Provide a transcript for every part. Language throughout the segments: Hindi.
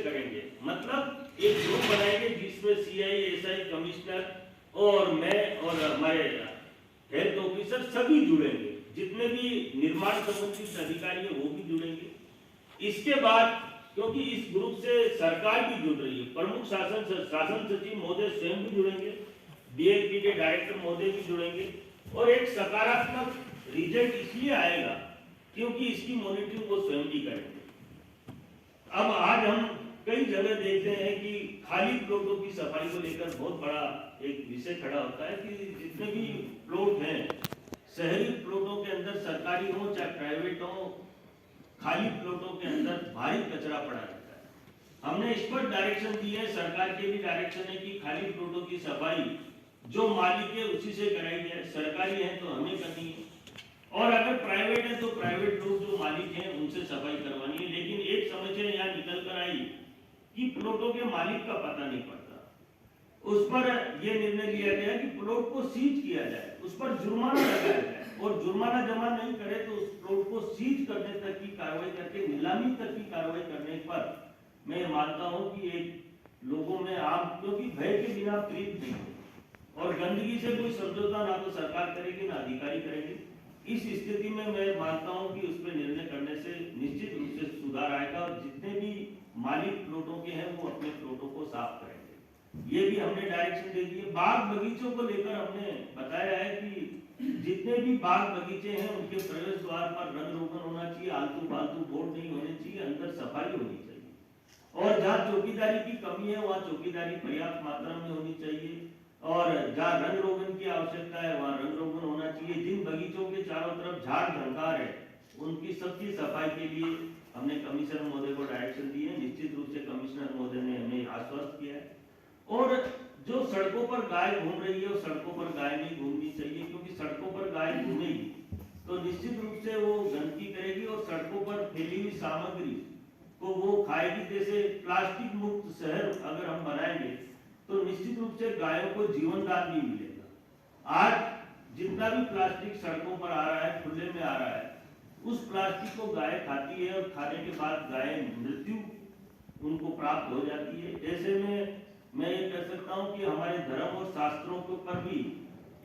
करेंगे, मतलब एक ग्रुप बनाएंगे जिसमें सीआई, एसआई, कमिश्नर और मैं और हमारे हेल्थ ऑफिसर सभी जुड़ेंगे, जितने भी निर्माण संबंधित अधिकारी है वो भी जुड़ेंगे। इसके बाद क्योंकि इस ग्रुप से सरकार भी जुड़ रही है, प्रमुख शासन सचिव महोदय स्वयं भी जुड़ेंगे, डीएलपी के डायरेक्टर महोदय भी जुड़ेंगे और एक सकारात्मक रिजल्ट इसलिए आएगा क्योंकि इसकी मॉनिटरिंग वो स्वयं भी करेंगे। अब आज हम कई जगह देखते हैं कि खाली प्लॉटों की सफाई को लेकर बहुत बड़ा एक विषय खड़ा होता है कि जितने भी प्लॉट हैं शहरी प्लॉटों के अंदर, सरकारी हो चाहे प्राइवेट हो, खाली प्लॉटों के अंदर भारी कचरा पड़ा रहता है। हमने इस पर डायरेक्शन दी है, सरकार के भी डायरेक्शन है कि खाली प्लॉटों की सफाई जो मालिक है उसी से कराई जाए, सरकारी है तो हमें करनी है और अगर प्राइवेट है तो प्राइवेट लोग जो मालिक हैं उनसे सफाई करवानी है। लेकिन एक समस्या यहाँ निकल कर आई कि प्लॉटों के मालिक का पता नहीं पड़ता। उस पर यह निर्णय लिया गया कि प्लॉट को सीज किया जाए, उस पर जुर्माना लगाया जाए और जुर्माना जमा नहीं करे तो उस प्लॉट को सीज करने तक की कार्रवाई करके नीलामी तक की कार्रवाई करने पर मैं मानता हूँ कि एक लोगों में आम, क्योंकि भय के बिना प्रीत नहीं है और गंदगी से कोई समझौता ना तो सरकार करेगी ना अधिकारी करेंगे। इस स्थिति में मैं मानता हूं कि उस पर निर्णय करने से निश्चित रूप से सुधार आएगा और जितने भी मालिक प्लॉटों के हैं वो अपने प्लॉटों को साफ करेंगे। ये भी हमने डायरेक्शन दे दी है। बाग बगीचों को लेकर हमने बताया है कि जितने भी बाग बगीचे हैं उनके प्रवेश द्वार पर रंग रोगन होना चाहिए, आलतू फालतू बोर्ड नहीं होने चाहिए, अंदर सफाई होनी चाहिए और जहाँ चौकीदारी की कमी है वहाँ चौकीदारी पर्याप्त मात्रा में होनी चाहिए और जहाँ रंग रोगन की आवश्यकता है वहाँ रंग रोगन होना चाहिए। जिन बगीचों के चारों तरफ झाड़ झंकार है उनकी सबकी सफाई के लिए हमने कमिश्नर महोदय को डायरेक्शन दी है। निश्चित रूप से कमिश्नर महोदय ने हमें आश्वस्त किया है और जो सड़कों पर गाय घूम रही है उस सड़कों पर गाय नहीं घूमनी चाहिए, क्योंकि सड़कों पर गाय घूमेगी तो निश्चित रूप से वो गंदगी करेगी और सड़कों पर फैली हुई सामग्री को वो खाएगी। जैसे प्लास्टिक मुक्त शहर अगर हम बनाएंगे तो निश्चित रूप से गायों को जीवन दान भी मिलेगा। आज जितना भी प्लास्टिक सड़कों पर आ रहा है, खुले में आ रहा है, उस प्लास्टिक को गाय खाती है और खाने के बाद गाय मृत्यु उनको प्राप्त हो जाती है। ऐसे में मैं ये कह सकता हूँ कि हमारे धर्म और शास्त्रों के ऊपर भी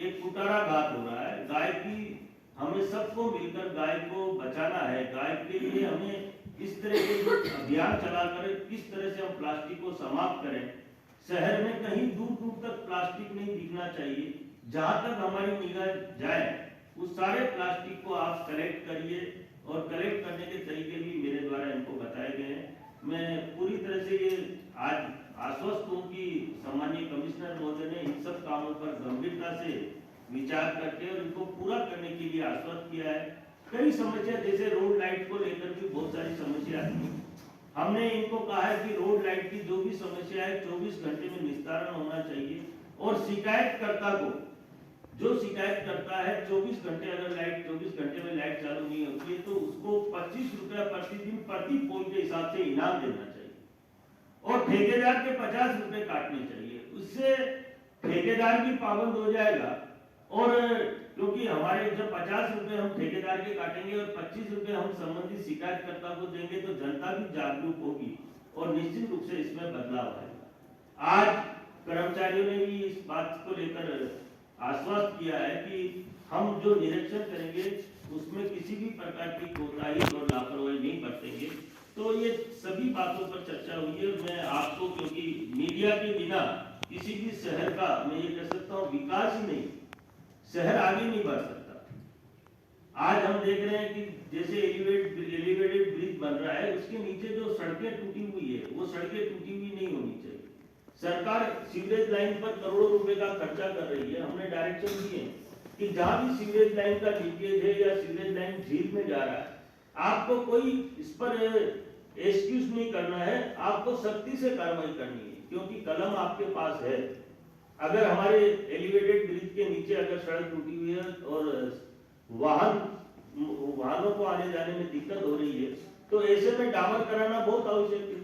एक कुटाराघात हो रहा है। गाय की हमें सबको मिलकर गाय को बचाना है। गाय के लिए हमें इस तरह के अभियान चलाकर किस तरह से हम प्लास्टिक को समाप्त करें। शहर में कहीं दूर दूर तक प्लास्टिक नहीं दिखना चाहिए, जहां तक हमारी निगाह जाए उस सारे प्लास्टिक को आप कलेक्ट करिए और कलेक्ट करने के तरीके भी मेरे द्वारा इनको बताए गए हैं। मैं पूरी तरह से ये आज आश्वस्त हूँ कि सम्माननीय कमिश्नर महोदय ने इन सब कामों पर गंभीरता से विचार करके और इनको पूरा करने के लिए आश्वस्त किया है। कई समस्या जैसे रोड लाइट को लेकर भी बहुत सारी समस्या है, हमने इनको कहा है कि रोड लाइट की जो भी समस्या है 24 घंटे में निस्तारण होना चाहिए और शिकायतकर्ता को, जो शिकायत करता है 24 घंटे अगर लाइट 24 घंटे में लाइट चालू नहीं होती है तो उसको 25 रुपया प्रतिदिन प्रति पोल के हिसाब से इनाम देना चाहिए और ठेकेदार के 50 रुपए काटने चाहिए। उससे ठेकेदार भी पाबंद हो जाएगा और क्योंकि हमारे जब 50 रुपए हम ठेकेदार के काटेंगे और 25 रुपए हम संबंधित शिकायतकर्ता को देंगे तो जनता भी जागरूक होगी और निश्चित रूप से इसमें बदलाव आएगा। आज कर्मचारियों ने भी इस बात को लेकर आश्वस्त किया है कि हम जो निरीक्षण करेंगे उसमें किसी भी प्रकार की कोताही और लापरवाही नहीं बरतेंगे। तो ये सभी बातों पर चर्चा हुई है। मैं आपको, क्योंकि मीडिया के बिना किसी भी शहर का मैं ये कह सकता हूँ विकास ही नहीं, शहर आगे नहीं बढ़ सकता। आज हम देख रहे हैं कि जैसे एलिवेटेड ब्रिज बन रहा है, उसके नीचे जो सड़कें टूटी हुई है वो सड़कें टूटी हुई नहीं होनी चाहिए। सरकार सीवरेज लाइन पर करोड़ों रुपए का खर्चा कर रही है। हमने डायरेक्शन दिए कि जहां भी सीवरेज लाइन का लीकेज है या सीवरेज लाइन झील में जा रहा है, आपको कोई इस पर एक्सक्यूज नहीं करना है, आपको सख्ती से कार्रवाई करनी है, क्योंकि कलम आपके पास है। अगर हमारे एलिवेटेड ब्रिज के नीचे अगर सड़क टूटी हुई है और वाहनों को आने जाने में दिक्कत हो रही है तो ऐसे में डामर कराना बहुत आवश्यक है।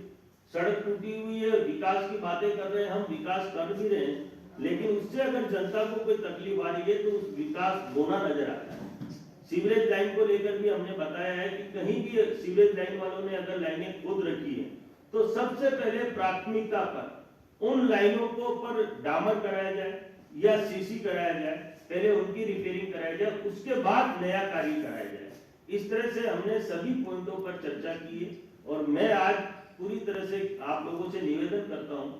सड़क टूटी हुई है, विकास की बातें कर रहे हैं, हम विकास कर भी रहे हैं, लेकिन उससे अगर जनता को कोई तकलीफ आ रही है तो उस विकास होना नजर आता है। सीवरेज लाइन को लेकर भी हमने बताया है कि कहीं भी सीवरेज लाइन वालों ने अगर लाइनें खोद रखी है तो तो सबसे पहले प्राथमिकता पर उन लाइनों को पर डामर कराया जाए या सीसी कराया जाए, पहले उनकी रिपेयरिंग कराया जाए, उसके बाद नया कार्य कराया जाए। इस तरह से हमने सभी पॉइंटों पर चर्चा की है और मैं आज पूरी तरह से आप लोगों से निवेदन करता हूं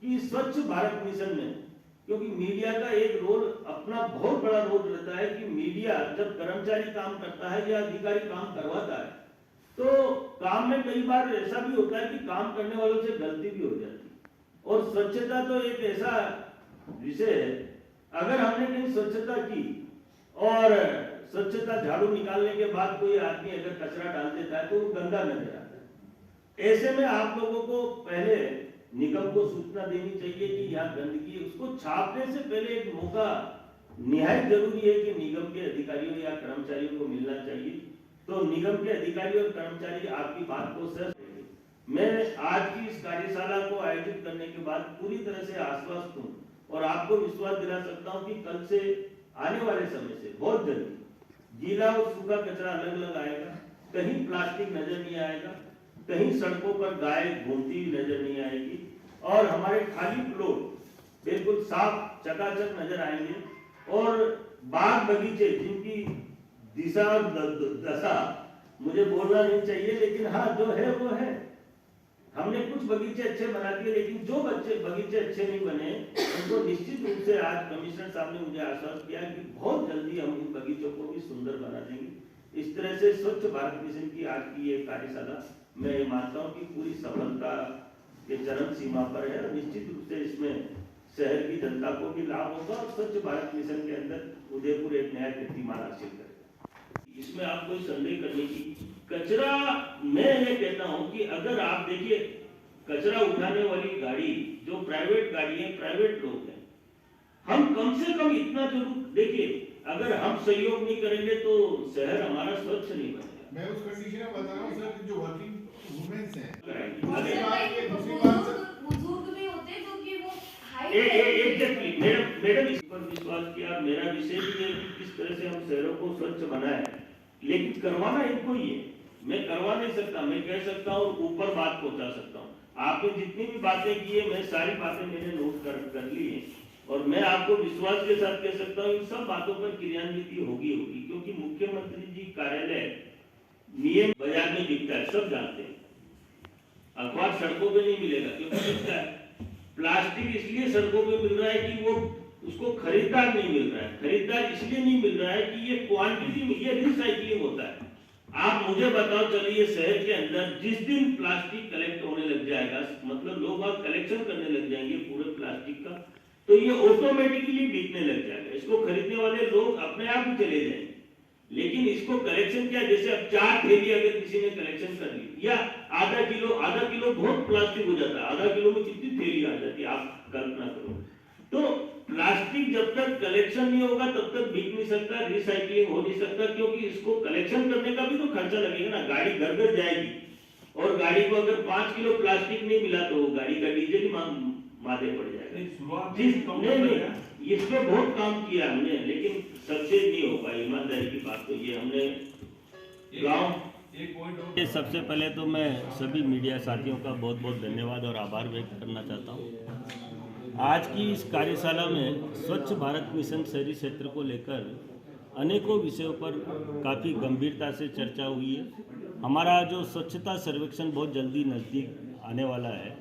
कि स्वच्छ भारत मिशन में, क्योंकि मीडिया का एक रोल, अपना बहुत बड़ा रोल रहता है कि मीडिया जब कर्मचारी काम करता है या अधिकारी काम करवाता है तो काम में कई बार ऐसा भी होता है कि काम करने वालों से गलती भी हो जाती है। और स्वच्छता तो एक ऐसा विषय है, अगर हमने कहीं स्वच्छता की और स्वच्छता झाड़ू निकालने के बाद कोई आदमी अगर कचरा डाल देता है तो वो गंदा नजर आता है। ऐसे में आप लोगों को पहले निगम को सूचना देनी चाहिए कि यहाँ गंदगी, उसको छापने से पहले एक मौका निहायत जरूरी है कि निगम के अधिकारियों या कर्मचारियों को मिलना चाहिए। तो निगम के अधिकारी और कर्मचारी आपकी बात को सर, मैं आज की इस कार्यशाला को आयोजित करने के बाद पूरी तरह से आश्वस्त हूँ और आपको विश्वास दिला सकता हूँ कि कल से आने वाले समय से बहुत जल्दी गीला और सूखा कचरा अलग अलग आएगा, कहीं प्लास्टिक नजर नहीं आएगा, कहीं सड़कों पर गाय घूमती हुई नजर नहीं आएगी और हमारे खाली प्लॉट बिल्कुल साफ चकाचक नजर आएंगे और बाग बगीचे जिनकी दिशा और दशा मुझे बोलना नहीं चाहिए, लेकिन हाँ जो है वो है। हमने कुछ बगीचे अच्छे बना दिए, लेकिन जो बगीचे अच्छे नहीं बने उनको निश्चित रूप से आज कमिश्नर साहब ने मुझे आश्वस्त किया कि बहुत जल्दी हम इन बगीचों को भी सुंदर बना देंगे। इस तरह से स्वच्छ भारत मिशन की आज की ये कार्यशाला मैं ये मानता हूँ कि पूरी सफलता के चरम सीमा पर है और निश्चित रूप से इसमें शहर की जनता को भी लाभ होगा और स्वच्छ भारत मिशन के अंदर उदयपुर एक नया कीर्तिमान हासिल करेगा। इसमें आप कोई संदेह करने की, कचरा मैं ये कहता हूं कि अगर आप देखिए कचरा उठाने वाली गाड़ी जो प्राइवेट गाड़ी है, प्राइवेट लोग हैं, हम कम से कम इतना जरूर देखिए, अगर हम सहयोग नहीं करेंगे तो शहर हमारा स्वच्छ नहीं बनेगा। मैं उस कंडीशन में बता रहा हूं सर, जो वर्किंग वुमेन्स हैं एग्जैक्टली मैडम इस पर विश्वास किया। मेरा विषय भी है कि किस तरह से हम शहरों को स्वच्छ बनाएं, लेकिन करवाना इनको ही है। मैं करवा नहीं सकता, मैं कह सकता हूँ ऊपर बात पहुंचा सकता हूँ। आपने जितनी भी बातें की है, मैं सारी बातें मैंने नोट कर ली है और मैं आपको विश्वास के साथ कह सकता हूँ इन सब बातों पर क्रियान्वित होगी, क्योंकि मुख्यमंत्री जी कार्यालय नियम बाजार में बिकता है, सब जानते हैं। अखबार सड़कों पे नहीं मिलेगा, क्योंकि बिकता है। प्लास्टिक इसलिए सड़कों पे मिल रहा है कि वो उसको खरीदार नहीं मिल रहा है। खरीदार इसलिए नहीं मिल रहा है कि ये क्वांटिटी में, ये रिसाइकलिंग होता है। आप मुझे बताओ, चलिए शहर के अंदर जिस दिन प्लास्टिक कलेक्ट होने लग जाएगा, मतलब लोग आप कलेक्शन करने लग जाएंगे पूरे प्लास्टिक का, तो ये ऑटोमेटिकली बिकने लग जाएगा। इसको खरीदने वाले लोग अपने आप ही चले जाएंगे। लेकिन इसको कलेक्शन क्या, जैसे अब 4 थैली अगर किसी ने कलेक्शन कर ली या आधा किलो बहुत प्लास्टिक हो जाता है, आधा किलो में कितनी थैली आ जाती है, आप कल्पना करो। तो प्लास्टिक जब तक कलेक्शन नहीं होगा तब तक बिक नहीं सकता, रिसाइकलिंग हो नहीं सकता, क्योंकि इसको कलेक्शन करने का भी तो खर्चा लगेगा ना। गाड़ी घर घर जाएगी और गाड़ी को अगर 5 किलो प्लास्टिक नहीं मिला तो गाड़ी का डीजल ही मादे पड़ जाएगा। इस पे बहुत काम किया हमने, लेकिन सक्सेस नहीं हो पाई। ईमानदारी की बात तो ये हमने गाँव। सबसे पहले तो मैं सभी मीडिया साथियों का बहुत बहुत धन्यवाद और आभार व्यक्त करना चाहता हूँ। आज की इस कार्यशाला में स्वच्छ भारत मिशन शहरी क्षेत्र को लेकर अनेकों विषयों पर काफ़ी गंभीरता से चर्चा हुई है। हमारा जो स्वच्छता सर्वेक्षण बहुत जल्दी नज़दीक आने वाला है।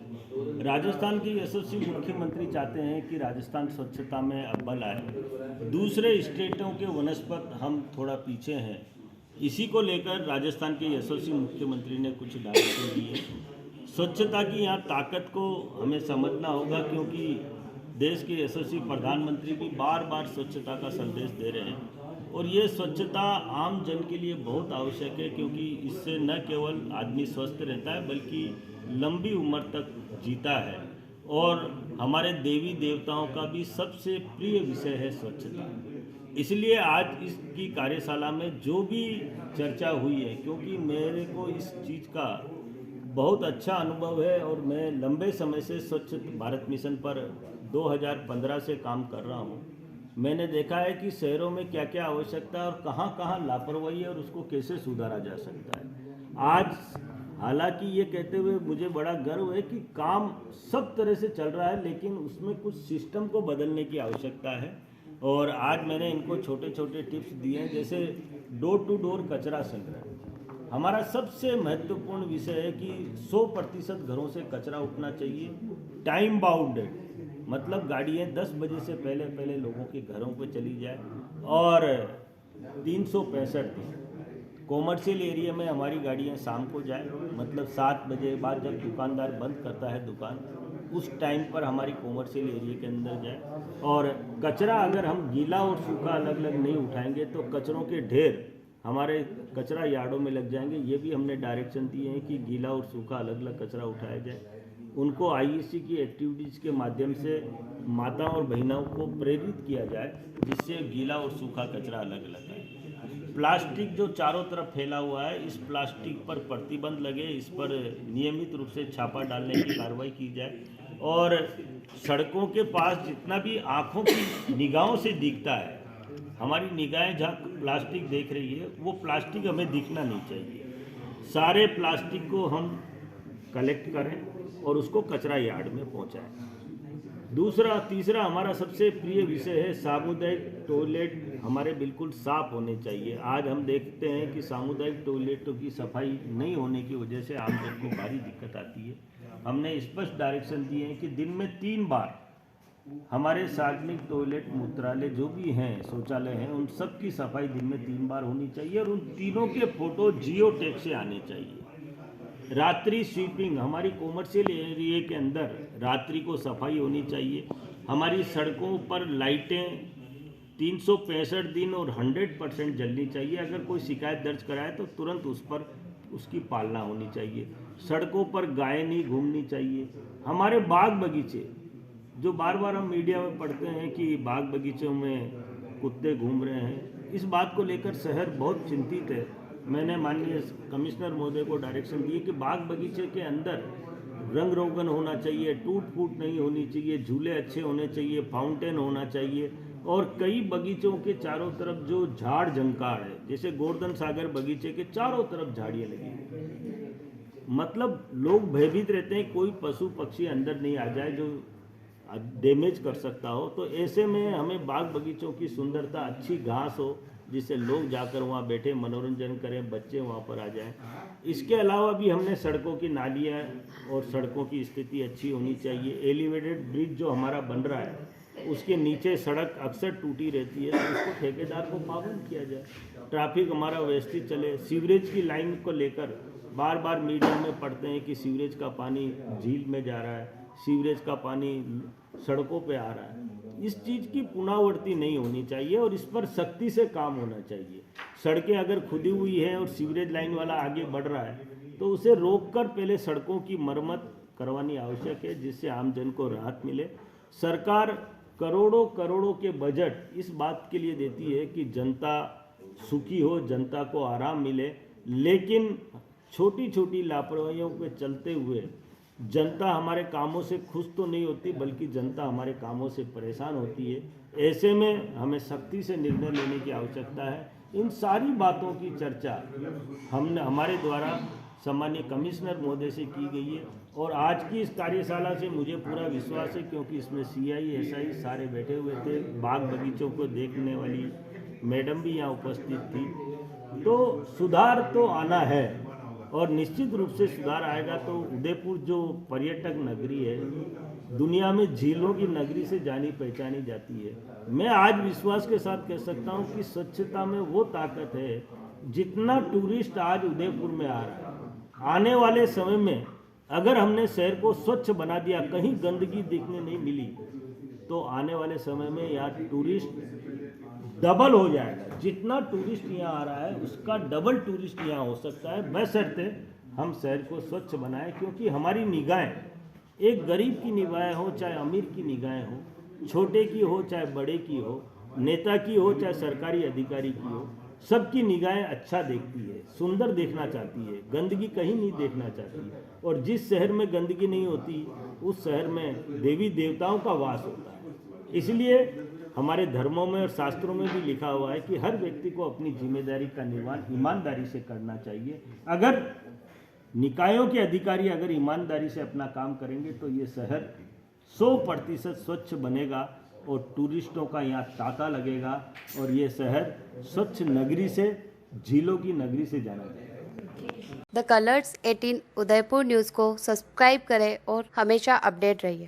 राजस्थान के यशस्वी मुख्यमंत्री चाहते हैं कि राजस्थान स्वच्छता में अव्वल आए। दूसरे स्टेटों के वनस्पत हम थोड़ा पीछे हैं। इसी को लेकर राजस्थान के यशस्वी मुख्यमंत्री ने कुछ डायरेक्शन दिए। स्वच्छता की यहाँ ताकत को हमें समझना होगा, क्योंकि देश के यशस्वी प्रधानमंत्री भी बार बार स्वच्छता का संदेश दे रहे हैं और ये स्वच्छता आम जन के लिए बहुत आवश्यक है, क्योंकि इससे न केवल आदमी स्वस्थ रहता है बल्कि लंबी उम्र तक जीता है। और हमारे देवी देवताओं का भी सबसे प्रिय विषय है स्वच्छता। इसलिए आज इसकी कार्यशाला में जो भी चर्चा हुई है, क्योंकि मेरे को इस चीज़ का बहुत अच्छा अनुभव है और मैं लंबे समय से स्वच्छ भारत मिशन पर 2015 से काम कर रहा हूँ। मैंने देखा है कि शहरों में क्या क्या आवश्यकता है और कहाँ कहाँ लापरवाही है और उसको कैसे सुधारा जा सकता है। आज हालांकि ये कहते हुए मुझे बड़ा गर्व है कि काम सब तरह से चल रहा है, लेकिन उसमें कुछ सिस्टम को बदलने की आवश्यकता है। और आज मैंने इनको छोटे छोटे टिप्स दिए हैं, जैसे डोर टू डोर कचरा संग्रह। हमारा सबसे महत्वपूर्ण विषय है कि 100% घरों से कचरा उठना चाहिए, टाइम बाउंडेड, मतलब गाड़ियाँ 10 बजे से पहले पहले लोगों के घरों पे चली जाए। और 365 दिन कॉमर्शियल एरिया में हमारी गाड़ियाँ शाम को जाए, मतलब 7 बजे बाद जब दुकानदार बंद करता है दुकान, उस टाइम पर हमारी कॉमर्शियल एरिया के अंदर जाए। और कचरा अगर हम गीला और सूखा अलग अलग नहीं उठाएंगे तो कचरों के ढेर हमारे कचरा यार्डों में लग जाएंगे। ये भी हमने डायरेक्शन दिए हैं कि गीला और सूखा अलग अलग कचरा उठाया जाए। उनको आईईसी की एक्टिविटीज़ के माध्यम से माताओं और बहनों को प्रेरित किया जाए, जिससे गीला और सूखा कचरा अलग अलग आए। प्लास्टिक जो चारों तरफ फैला हुआ है, इस प्लास्टिक पर प्रतिबंध लगे, इस पर नियमित रूप से छापा डालने की कार्रवाई की जाए। और सड़कों के पास जितना भी आँखों की निगाहों से दिखता है, हमारी निगाहें जहाँ प्लास्टिक देख रही है वो प्लास्टिक हमें दिखना नहीं चाहिए। सारे प्लास्टिक को हम कलेक्ट करें और उसको कचरा यार्ड में पहुँचाएं। तीसरा हमारा सबसे प्रिय विषय है सामुदायिक टॉयलेट हमारे बिल्कुल साफ होने चाहिए। आज हम देखते हैं कि सामुदायिक टॉयलेटों की सफाई नहीं होने की वजह से आम जन को भारी दिक्कत आती है। हमने स्पष्ट डायरेक्शन दिए हैं कि दिन में 3 बार हमारे सार्वजनिक टॉयलेट, मूत्रालय जो भी हैं, शौचालय हैं, उन सब की सफाई दिन में 3 बार होनी चाहिए और उन तीनों के फोटो जियो टैग से आने चाहिए। रात्रि स्वीपिंग, हमारी कॉमर्शियल एरिया के अंदर रात्रि को सफाई होनी चाहिए। हमारी सड़कों पर लाइटें 365 दिन और 100% जलनी चाहिए। अगर कोई शिकायत दर्ज कराए तो तुरंत उस पर उसकी पालना होनी चाहिए। सड़कों पर गायें नहीं घूमनी चाहिए। हमारे बाग बगीचे, जो बार बार हम मीडिया में पढ़ते हैं कि बाग बगीचों में कुत्ते घूम रहे हैं, इस बात को लेकर शहर बहुत चिंतित है। मैंने माननीय कमिश्नर महोदय को डायरेक्शन दिए कि बाग बगीचे के अंदर रंग रोगन होना चाहिए, टूट फूट नहीं होनी चाहिए, झूले अच्छे होने चाहिए, फाउंटेन होना चाहिए। और कई बगीचों के चारों तरफ जो झाड़ झंकार है, जैसे गोवर्धन सागर बगीचे के चारों तरफ झाड़ियाँ लगी हैं, मतलब लोग भयभीत रहते हैं कोई पशु पक्षी अंदर नहीं आ जाए जो डैमेज कर सकता हो। तो ऐसे में हमें बाग बगीचों की सुंदरता, अच्छी घास हो जिससे लोग जाकर वहाँ बैठे मनोरंजन करें, बच्चे वहाँ पर आ जाएं। इसके अलावा भी हमने सड़कों की नालियाँ और सड़कों की स्थिति अच्छी होनी चाहिए। एलिवेटेड ब्रिज जो हमारा बन रहा है, उसके नीचे सड़क अक्सर टूटी रहती है, तो उसको ठेकेदार को पाबंद किया जाए। ट्रैफिक हमारा व्यवस्थित चले। सीवरेज की लाइन को लेकर बार बार मीडिया में पढ़ते हैं कि सीवरेज का पानी झील में जा रहा है, सीवरेज का पानी सड़कों पे आ रहा है। इस चीज़ की पुनरावृत्ति नहीं होनी चाहिए और इस पर सख्ती से काम होना चाहिए। सड़कें अगर खुदी हुई है और सीवरेज लाइन वाला आगे बढ़ रहा है तो उसे रोककर पहले सड़कों की मरम्मत करवानी आवश्यक है, जिससे आम जन को राहत मिले। सरकार करोड़ों करोड़ों के बजट इस बात के लिए देती है कि जनता सुखी हो, जनता को आराम मिले, लेकिन छोटी छोटी लापरवाहियों पे चलते हुए जनता हमारे कामों से खुश तो नहीं होती, बल्कि जनता हमारे कामों से परेशान होती है। ऐसे में हमें सख्ती से निर्णय लेने की आवश्यकता है। इन सारी बातों की चर्चा हमारे द्वारा सम्मानीय कमिश्नर महोदय से की गई है और आज की इस कार्यशाला से मुझे पूरा विश्वास है, क्योंकि इसमें CI SI सारे बैठे हुए थे। बाग बगीचों को देखने वाली मैडम भी यहाँ उपस्थित थी। तो सुधार तो आना है और निश्चित रूप से सुधार आएगा तो उदयपुर जो पर्यटक नगरी है, दुनिया में झीलों की नगरी से जानी पहचानी जाती है। मैं आज विश्वास के साथ कह सकता हूँ कि स्वच्छता में वो ताकत है। जितना टूरिस्ट आज उदयपुर में आ रहा है, आने वाले समय में अगर हमने शहर को स्वच्छ बना दिया, कहीं गंदगी दिखने नहीं मिली, तो आने वाले समय में यहाँ टूरिस्ट डबल हो जाएगा। जितना टूरिस्ट यहाँ आ रहा है उसका डबल टूरिस्ट यहाँ हो सकता है, बशर्ते हम शहर को स्वच्छ बनाएं। क्योंकि हमारी निगाहें, एक गरीब की निगाहें हो चाहे अमीर की निगाहें हो, छोटे की हो चाहे बड़े की हो, नेता की हो चाहे सरकारी अधिकारी की हो, सबकी निगाहें अच्छा देखती है, सुंदर देखना चाहती है, गंदगी कहीं नहीं देखना चाहती। और जिस शहर में गंदगी नहीं होती उस शहर में देवी देवताओं का वास होता है। इसलिए हमारे धर्मों में और शास्त्रों में भी लिखा हुआ है कि हर व्यक्ति को अपनी जिम्मेदारी का निर्वहन ईमानदारी से करना चाहिए। अगर निकायों के अधिकारी अगर ईमानदारी से अपना काम करेंगे तो ये शहर 100% स्वच्छ बनेगा और टूरिस्टों का यहाँ तांता लगेगा और ये शहर स्वच्छ नगरी से झीलों की नगरी से जाना जाएगा। द कलर्स 18 उदयपुर न्यूज़ को सब्सक्राइब करें और हमेशा अपडेट रहिए।